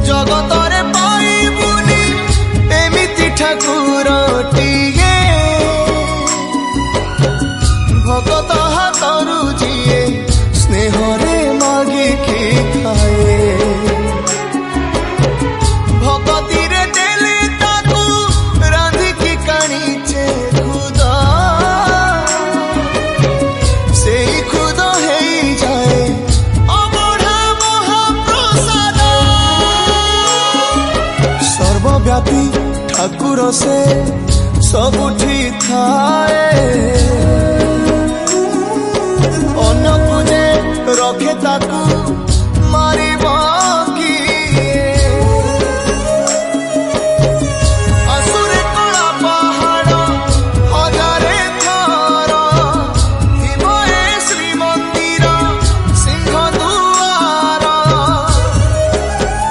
जगतरे पाइबुनी एमिति ठाकुरटिए भगत हाथरू जिए स्नेहरे मागिकी खाए भगती रे देले ताकू रांधिकी काणीचे खुदा से खुद है जाए अबढ़ा महाप्रसाद सर्वव्यापी ठाकुर से सबुठी थाए अन्न पूजे रखे ताकू मारी